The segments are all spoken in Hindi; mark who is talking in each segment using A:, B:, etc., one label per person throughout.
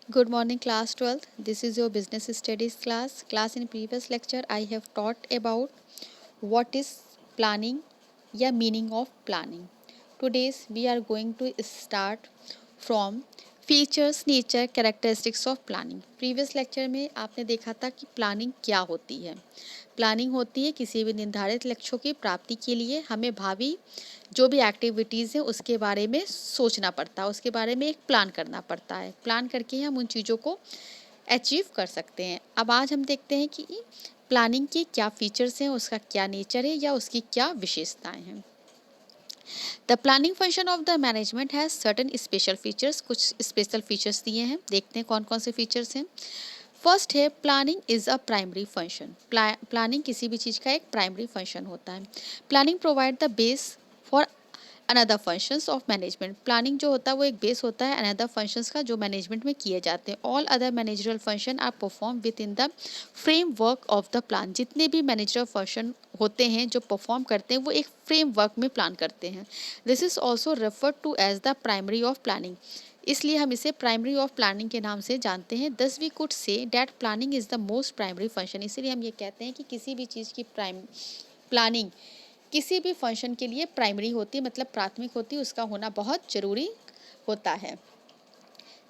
A: Good morning, class 12th. This is your business studies class. In previous lecture, I have taught about what is planning या meaning of planning. Today's we are going to start from features nature characteristics of planning. Previous lecture में आपने देखा था कि प्लानिंग क्या होती है। प्लानिंग होती है किसी भी निर्धारित लक्ष्यों की प्राप्ति के लिए हमें भावी जो भी एक्टिविटीज़ हैं उसके बारे में सोचना पड़ता है, उसके बारे में एक प्लान करना पड़ता है। प्लान करके ही हम उन चीज़ों को अचीव कर सकते हैं। अब आज हम देखते हैं कि प्लानिंग के क्या फीचर्स हैं, उसका क्या नेचर है या उसकी क्या विशेषताएं हैं। The planning function of the management has certain special features. कुछ स्पेशल फीचर्स दिए हैं, देखते हैं कौन कौन से फीचर्स हैं। फर्स्ट है planning is a primary function. Planning किसी भी चीज़ का एक प्राइमरी फंक्शन होता है। Planning provide the base for another functions of management. Planning जो होता है वो एक बेस होता है अनदर फंक्शंस का जो मैनेजमेंट में किए जाते हैं। All other managerial function are perform within the framework of the plan. जितने भी मैनेजरल फंक्शन होते हैं जो परफॉर्म करते हैं वो एक फ्रेमवर्क में प्लान करते हैं। This is also refer to as the primary of planning. इसलिए हम इसे प्राइमरी ऑफ प्लानिंग के नाम से जानते हैं। Thus we could say that planning is the most primary function. इसीलिए हम ये कहते हैं कि किसी भी चीज़ की प्लानिंग किसी भी फंक्शन के लिए प्राइमरी होती है, मतलब प्राथमिक होती है, उसका होना बहुत जरूरी होता है।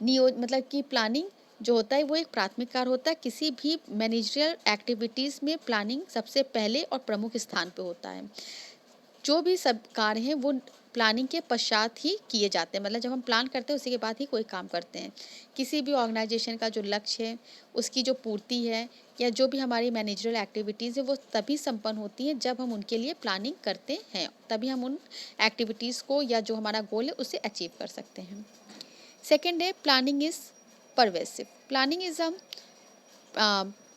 A: मतलब कि प्लानिंग जो होता है वो एक प्राथमिक कार्य होता है। किसी भी मैनेजरियल एक्टिविटीज़ में प्लानिंग सबसे पहले और प्रमुख स्थान पे होता है। जो भी सब कार्य हैं वो प्लानिंग के पश्चात ही किए जाते हैं, मतलब जब हम प्लान करते हैं उसी के बाद ही कोई काम करते हैं। किसी भी ऑर्गेनाइजेशन का जो लक्ष्य है उसकी जो पूर्ति है या जो भी हमारी मैनेजरल एक्टिविटीज़ है वो तभी संपन्न होती हैं जब हम उनके लिए प्लानिंग करते हैं, तभी हम उन एक्टिविटीज़ को या जो हमारा गोल है उसे अचीव कर सकते हैं। सेकेंड है planning is pervasive. Planning is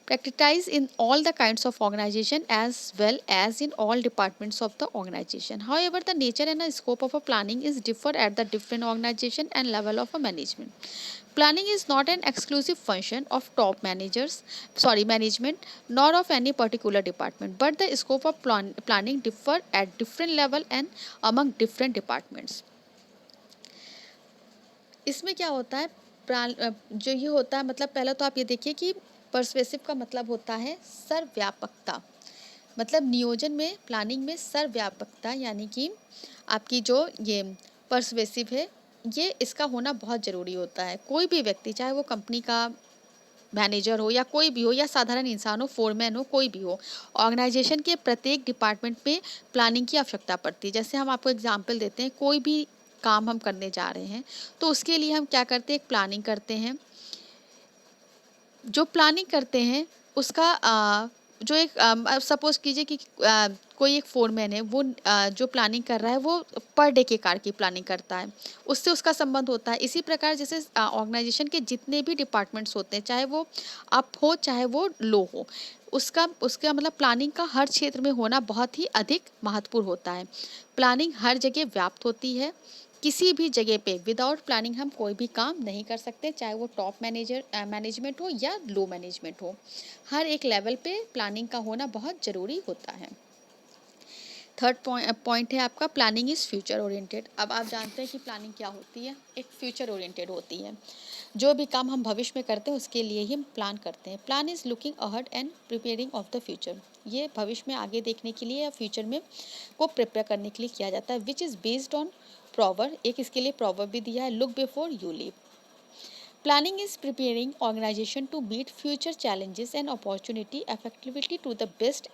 A: practiced in all the kinds of organization as well as in all departments of the organization. However, the nature and the scope of a planning is differ at the different organization and level of a management. Planning is not an exclusive function of management, nor of any particular department, but the scope of planning differ at different level and among different departments. इसमें क्या होता है, जो ये होता है, मतलब पहले तो आप ये देखिए कि पर्सवेसिव का मतलब होता है सर्वव्यापकता। मतलब नियोजन में, प्लानिंग में सर्वव्यापकता, यानी कि आपकी जो ये पर्सवेसिव है ये इसका होना बहुत ज़रूरी होता है। कोई भी व्यक्ति, चाहे वो कंपनी का मैनेजर हो या कोई भी हो या साधारण इंसान हो, फोरमैन हो, कोई भी हो, ऑर्गेनाइजेशन के प्रत्येक डिपार्टमेंट में प्लानिंग की आवश्यकता पड़ती है। जैसे हम आपको एग्जांपल देते हैं, कोई भी काम हम करने जा रहे हैं तो उसके लिए हम क्या करते हैं, एक प्लानिंग करते हैं। जो प्लानिंग करते हैं उसका जो एक सपोज कीजिए कि कोई एक फोरमैन है, वो जो प्लानिंग कर रहा है वो पर डे के कार्य की प्लानिंग करता है, उससे उसका संबंध होता है। इसी प्रकार जैसे ऑर्गेनाइजेशन के जितने भी डिपार्टमेंट्स होते हैं, चाहे वो अप हो चाहे वो लो हो, उसका उसका मतलब प्लानिंग का हर क्षेत्र में होना बहुत ही अधिक महत्वपूर्ण होता है। प्लानिंग हर जगह व्याप्त होती है। किसी भी जगह पे विदाउट प्लानिंग हम कोई भी काम नहीं कर सकते, चाहे वो टॉप मैनेजमेंट हो या लो मैनेजमेंट हो। हर एक लेवल पे प्लानिंग का होना बहुत ज़रूरी होता है। थर्ड पॉइंट है आपका प्लानिंग इज़ फ्यूचर ओरिएंटेड। अब आप जानते हैं कि प्लानिंग क्या होती है, एक फ्यूचर ओरिएंटेड होती है। जो भी काम हम भविष्य में करते हैं उसके लिए ही हम प्लान करते हैं। Plan is looking ahead and preparing of the future. ये भविष्य में आगे देखने के लिए या फ्यूचर में को प्रिपेयर करने के लिए किया जाता है। विच इज़ बेस्ड ऑन प्रॉवर, एक इसके लिए प्रॉवर भी दिया है, look before you leave. Planning is preparing organization to meet future challenges and opportunity effectively to the best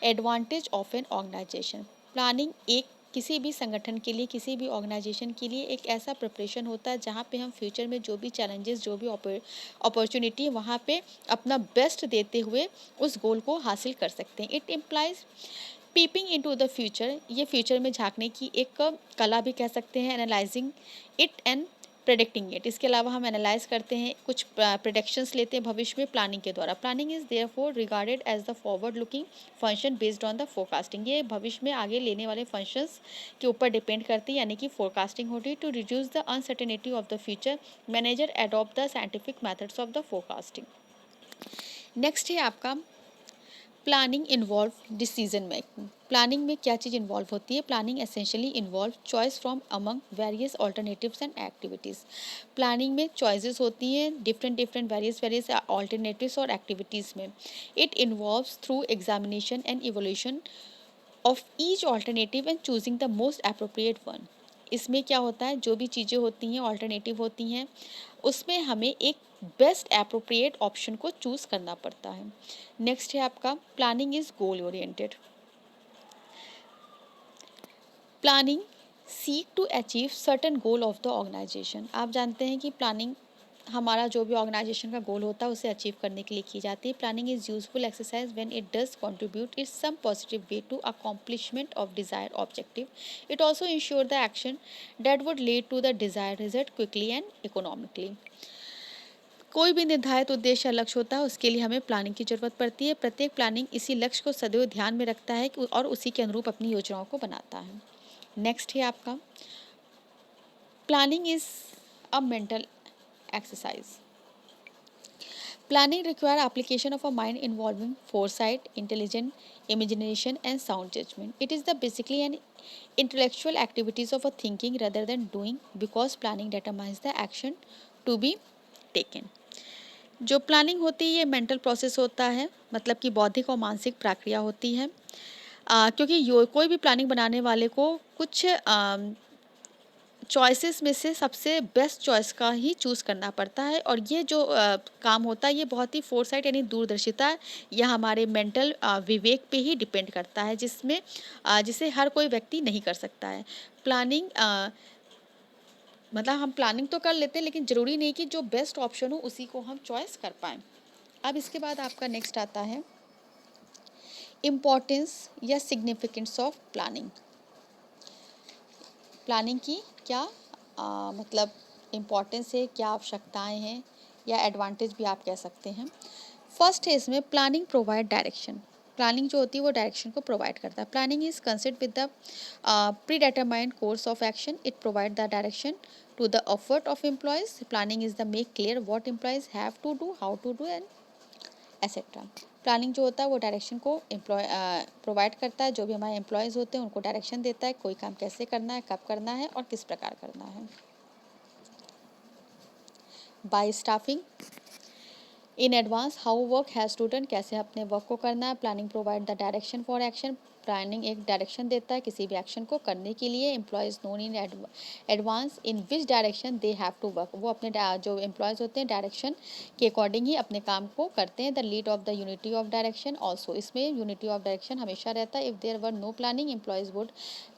A: advantage of an organization. Planning एक किसी भी संगठन के लिए, किसी भी ऑर्गेनाइजेशन के लिए एक ऐसा प्रिपरेशन होता है जहाँ पे हम फ्यूचर में जो भी चैलेंजेस, जो भी अपॉर्चुनिटी वहाँ पे अपना बेस्ट देते हुए उस गोल को हासिल कर सकते हैं। It implies peeping into the future. ये फ्यूचर में झांकने की एक कला भी कह सकते हैं। Analysing it and predicting it. इसके अलावा हम एनालाइज करते हैं, कुछ प्रेडिक्शंस लेते हैं भविष्य में प्लानिंग के द्वारा। Planning is therefore regarded as the forward looking function based on the forecasting. ये भविष्य में आगे लेने वाले फंक्शंस के ऊपर डिपेंड करती है, यानी कि फोरकास्टिंग होती है। To reduce the uncertainty of the future, manager adopt the scientific methods of the forecasting. Next है आपका planning involve decision making. Planning में क्या चीज़ इन्वॉल्व होती है? Planning essentially involve choice from among various alternatives and activities. Planning में चॉइसेस होती हैं डिफरेंट डिफरेंट वेरियस ऑल्टरनेटिव्स और एक्टिविटीज़ में। It involves through examination and evolution of each alternative and choosing the most appropriate one. इसमें क्या होता है, जो भी चीज़ें होती हैं ऑल्टरनेटिव होती हैं, उसमें हमें एक बेस्ट अप्रोप्रिएट ऑप्शन को चूज़ करना पड़ता है। नेक्स्ट है आपका planning is goal oriented. Planning seek to achieve certain goal of the organisation. आप जानते हैं कि प्लानिंग हमारा जो भी ऑर्गेनाइजेशन का गोल होता है उसे अचीव करने के लिए की जाती है। Planning is useful exercise when it does contribute in some positive way to accomplishment of desired objective. It also ensure the action that would lead to the desired result quickly and economically. कोई भी निर्धारित उद्देश्य या लक्ष्य होता है उसके लिए हमें प्लानिंग की जरूरत पड़ती है। प्रत्येक प्लानिंग इसी लक्ष्य को सदैव ध्यान में रखता है और उसी के अनुरूप अपनी योजनाओं को बनाता है। नेक्स्ट है आपका planning is a mental exercise. Planning requires application of a mind involving foresight, intelligent imagination, and sound judgment. It is the basically an intellectual activities of a thinking rather than doing, because planning determines the action to be taken. जो प्लानिंग होती है ये मेंटल प्रोसेस होता है, मतलब कि बौद्धिक और मानसिक प्रक्रिया होती है। क्योंकि कोई भी प्लानिंग बनाने वाले को कुछ चॉइसेस में से सबसे बेस्ट चॉइस का ही चूज़ करना पड़ता है, और ये जो काम होता है ये बहुत ही फोरसाइट यानी दूरदर्शिता या हमारे मेंटल विवेक पे ही डिपेंड करता है, जिसे हर कोई व्यक्ति नहीं कर सकता है। प्लानिंग मतलब हम प्लानिंग तो कर लेते हैं लेकिन ज़रूरी नहीं कि जो बेस्ट ऑप्शन हो उसी को हम चॉइस कर पाएँ। अब इसके बाद आपका नेक्स्ट आता है इम्पोर्टेंस या सिग्निफिकेंस ऑफ प्लानिंग। प्लानिंग की क्या मतलब इम्पॉर्टेंस है, क्या आवश्यकताएं हैं या एडवांटेज भी आप कह सकते हैं। फर्स्ट है इसमें प्लानिंग प्रोवाइड डायरेक्शन। प्लानिंग जो होती है वो डायरेक्शन को प्रोवाइड करता है। Planning is considered with the predetermined course of action. It provide the direction to the effort of employees. Planning is the make clear what employees have to do, how to do and etcetera. Planning जो होता है वो डायरेक्शन को प्रोवाइड करता है। जो भी हमारे एम्प्लॉयज़ होते हैं उनको डायरेक्शन देता है, कोई काम कैसे करना है, कब करना है और किस प्रकार करना है। By staffing in advance how work has to done, कैसे अपने वर्क को करना है। Planning provide the direction for action. Planning एक डायरेक्शन देता है किसी भी एक्शन को करने के लिए। Employees known in advance in which direction they have to work. वो अपने जो एम्प्लॉयज़ होते हैं डायरेक्शन के अकॉर्डिंग ही अपने काम को करते हैं। The lead of the unity of direction also, इसमें यूनिटी ऑफ डायरेक्शन हमेशा रहता है। If there were no planning employees would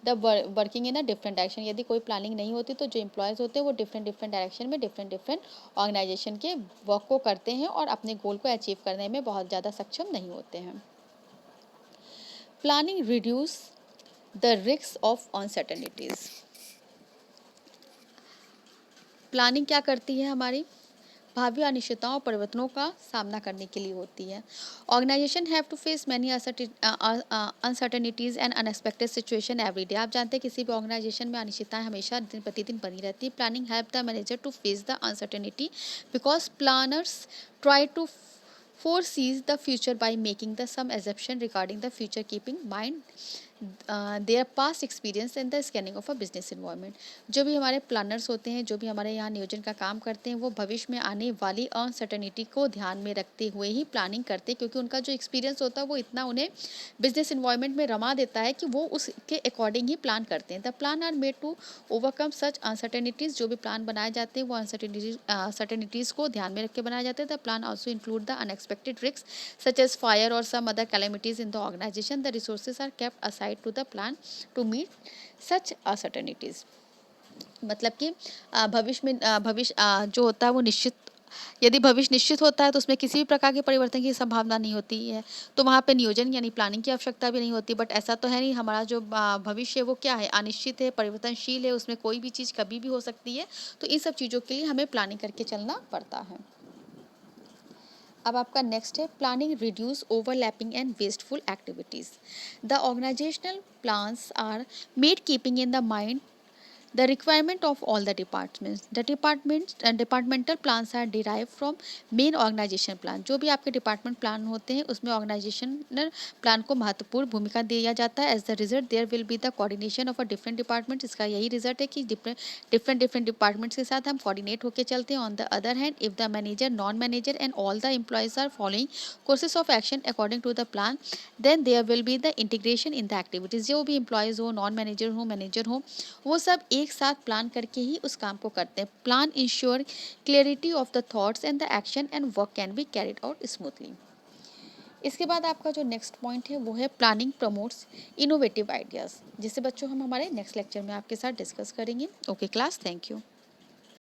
A: the working in a different direction. यदि कोई प्लानिंग नहीं होती तो जो एम्प्लॉयज़ होते हैं वो डिफरेंट डिफरेंट डायरेक्शन में डिफरेंट डिफरेंट ऑर्गेनाइजेशन के वर्क को करते हैं और अपने गोल को अचीव करने में बहुत ज़्यादा सक्षम नहीं होते हैं। Planning reduce the risk of uncertainties. Planning क्या करती है, हमारी भावी अनिश्चितताओं और परिवर्तनों का सामना करने के लिए होती है। Organisation have to face many uncertainties and unexpected situation every day. आप जानते हैं किसी भी ऑर्गेनाइजेशन में अनिश्चितताएं हमेशा दिन प्रतिदिन बनी रहती है। Planning help the manager to face the uncertainty because planners try to foresees the future by making the some assumption regarding the future, keeping mind their past experience and the scanning of a business environment। जो भी हमारे प्लानर्स होते हैं, जो भी हमारे यहाँ नियोजन का काम करते हैं, वो भविष्य में आने वाली अनसर्टेनिटी को ध्यान में रखते हुए ही प्लानिंग करते हैं, क्योंकि उनका जो एक्सपीरियंस होता है वो इतना उन्हें बिजनेस इन्वायरमेंट में रमा देता है कि वो उसके अकॉर्डिंग ही प्लान करते हैं। The plan are made to overcome such uncertainties. जो भी प्लान बनाए जाते हैं वो अनसर्टेनिटीज़ को ध्यान में रख के बनाए जाते हैं। The plan also include the unexpected risk such as fire और some other calamities in the organisation. The resources are kept aside to the plan to meet such uncertainties. मतलब कि भविष्य जो होता है वो निश्चित, यदि भविष्य निश्चित होता है तो उसमें किसी भी प्रकार के परिवर्तन की संभावना नहीं होती है, तो वहाँ पे नियोजन यानी प्लानिंग की आवश्यकता भी नहीं होती। बट ऐसा तो है नहीं, हमारा जो भविष्य है वो क्या है, अनिश्चित है, परिवर्तनशील है, उसमें कोई भी चीज़ कभी भी हो सकती है। तो इन सब चीज़ों के लिए हमें प्लानिंग करके चलना पड़ता है। अब आपका नेक्स्ट है planning reduce overlapping and wasteful activities. The organisational plans are made keeping in the mind The requirement of all the departments. The departments and departmental plans are derived from main organization plan. जो भी आपके डिपार्टमेंट प्लान होते हैं उसमें ऑर्गेनाइजेशनल प्लान को महत्वपूर्ण भूमिका दिया जाता है. As the result there will be the coordination of a different department. इसका यही रिजल्ट है कि डिफरेंट डिपार्टमेंट्स के साथ हम कोऑर्डिनेट होकर चलते हैं. On the other hand, if the manager, non manager and all the employees are following courses of action according to the plan, then there will be the integration in the activities. जो भी एम्प्लॉयज हो, नॉन मैनेजर हो, वो सब एक साथ प्लान करके ही उस काम को करते हैं. Plan ensure clarity of the thoughts and the action and work can be carried out smoothly. इसके बाद आपका जो नेक्स्ट पॉइंट है वो है प्लानिंग प्रमोट्स इनोवेटिव आइडियाज़, जिसे बच्चों हम हमारे नेक्स्ट लेक्चर में आपके साथ डिस्कस करेंगे. Okay class, thank you.